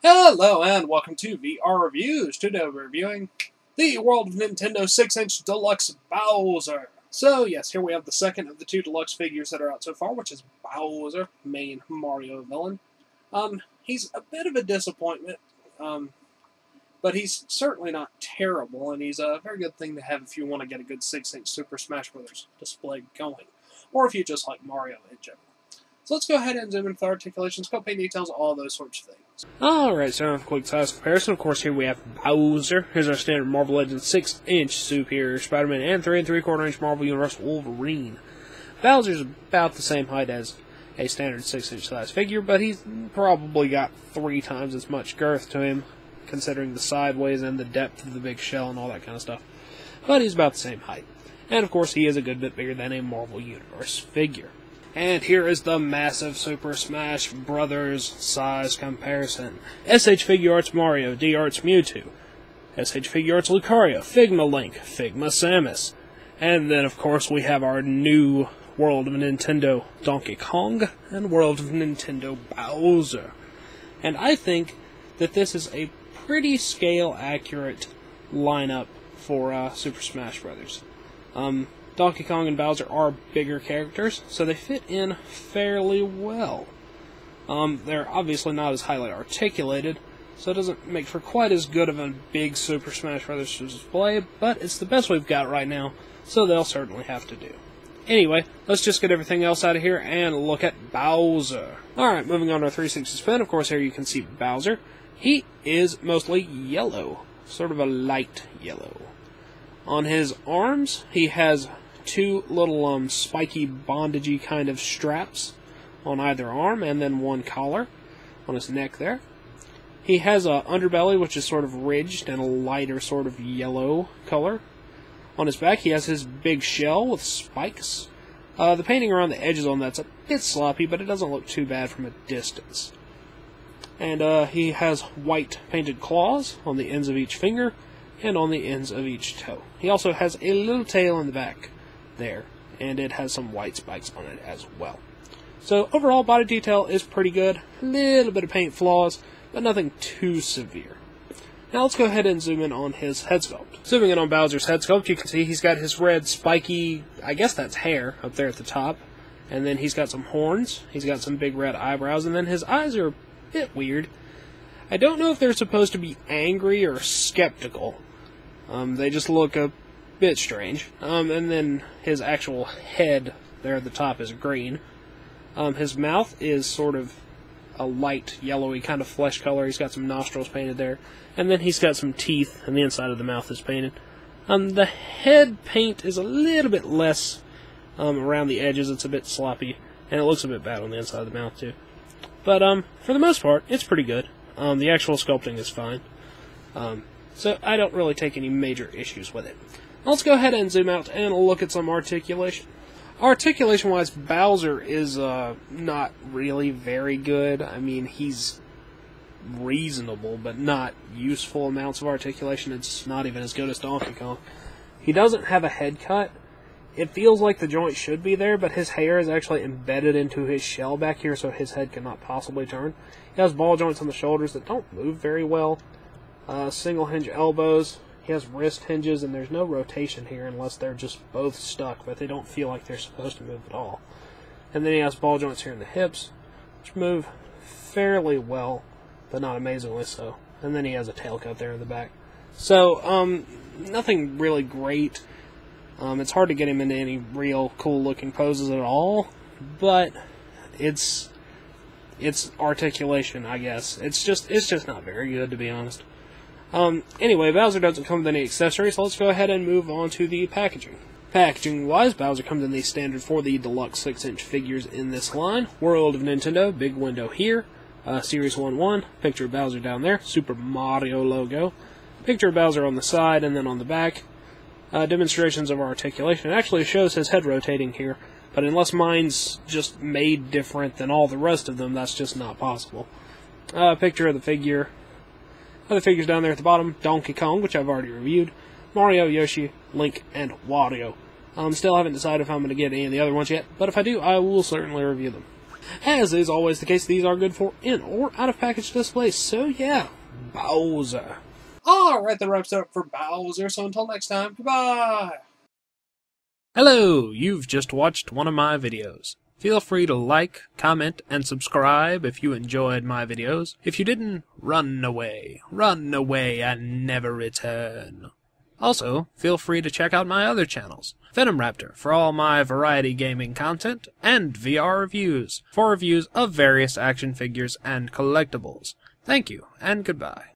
Hello and welcome to VR Reviews. Today we're reviewing the World of Nintendo 6-inch Deluxe Bowser. So yes, here we have the second of the two Deluxe figures that are out so far, which is Bowser, main Mario villain. He's a bit of a disappointment, but he's certainly not terrible, and he's a very good thing to have if you want to get a good 6-inch Super Smash Bros. Display going, or if you just like Mario in general. So let's go ahead and zoom in with articulation, scope, paint details, all those sorts of things. Alright, so a quick size comparison. Of course, here we have Bowser. Here's our standard Marvel Legends 6-inch Superior Spider-Man and 3 3/4-inch Marvel Universe Wolverine. Bowser's about the same height as a standard 6-inch size figure, but he's probably got 3 times as much girth to him, considering the sideways and the depth of the big shell and all that kind of stuff. But he's about the same height. And of course, he is a good bit bigger than a Marvel Universe figure. And here is the massive Super Smash Bros. Size comparison. SH Figuarts Mario, D Arts Mewtwo. SH Figuarts Lucario, Figma Link, Figma Samus. And then, of course, we have our new World of Nintendo Donkey Kong and World of Nintendo Bowser. And I think that this is a pretty scale-accurate lineup for Super Smash Bros. Donkey Kong and Bowser are bigger characters, so they fit in fairly well. They're obviously not as highly articulated, so it doesn't make for quite as good of a big Super Smash Bros. Display, but it's the best we've got right now, so they'll certainly have to do. Anyway, let's just get everything else out of here and look at Bowser. Alright, moving on to our 360 spin. Of course, here you can see Bowser. He is mostly yellow, sort of a light yellow. On his arms, he has 2 little spiky bondagey kind of straps on either arm, and then 1 collar on his neck there. He has a underbelly which is sort of ridged and a lighter sort of yellow color. On his back he has his big shell with spikes. The painting around the edges on that's a bit sloppy, but it doesn't look too bad from a distance. And he has white painted claws on the ends of each finger and on the ends of each toe. He also has a little tail in the back there, and it has some white spikes on it as well. So overall, body detail is pretty good. A little bit of paint flaws, but nothing too severe. Now let's go ahead and zoom in on his head sculpt. Zooming in on Bowser's head sculpt, you can see he's got his red spiky, I guess that's hair, up there at the top. And then he's got some horns, he's got some big red eyebrows, and then his eyes are a bit weird. I don't know if they're supposed to be angry or skeptical. They just look a bit strange. And then his actual head there at the top is green. His mouth is sort of a light yellowy kind of flesh color. He's got some nostrils painted there. And then he's got some teeth, and the inside of the mouth is painted. The head paint is a little bit less around the edges. It's a bit sloppy, and it looks a bit bad on the inside of the mouth too. But for the most part, it's pretty good. The actual sculpting is fine. So I don't really take any major issues with it. Let's go ahead and zoom out and look at some articulation. Articulation-wise, Bowser is not really very good. I mean, he's reasonable, but not useful amounts of articulation. It's not even as good as Donkey Kong. He doesn't have a head cut. It feels like the joint should be there, but his hair is actually embedded into his shell back here, so his head cannot possibly turn. He has ball joints on the shoulders that don't move very well. Single hinge elbows. He has wrist hinges, and there's no rotation here unless they're just both stuck, but they don't feel like they're supposed to move at all. And then he has ball joints here in the hips, which move fairly well, but not amazingly so. And then he has a tail cut there in the back. So, nothing really great. It's hard to get him into any real cool-looking poses at all, but it's articulation, I guess. It's just not very good, to be honest. Anyway, Bowser doesn't come with any accessories, so let's go ahead and move on to the packaging. Packaging-wise, Bowser comes in the standard for the Deluxe 6-inch figures in this line. World of Nintendo, big window here. Series 1-1, picture of Bowser down there, Super Mario logo. Picture of Bowser on the side, and then on the back, demonstrations of articulation. It actually shows his head rotating here, but unless mine's just made different than all the rest of them, that's just not possible. Picture of the figure. Other figures down there at the bottom, Donkey Kong, which I've already reviewed, Mario, Yoshi, Link, and Wario. Still haven't decided if I'm going to get any of the other ones yet, but if I do, I will certainly review them. As is always the case, these are good for in or out of package displays, so yeah, Bowser. Alright, that wraps it up for Bowser, so until next time, goodbye! Hello, you've just watched one of my videos. Feel free to like, comment, and subscribe if you enjoyed my videos. If you didn't, run away and never return. Also, feel free to check out my other channels, Venom Raptor for all my variety gaming content, and VR Reviews for reviews of various action figures and collectibles. Thank you, and goodbye.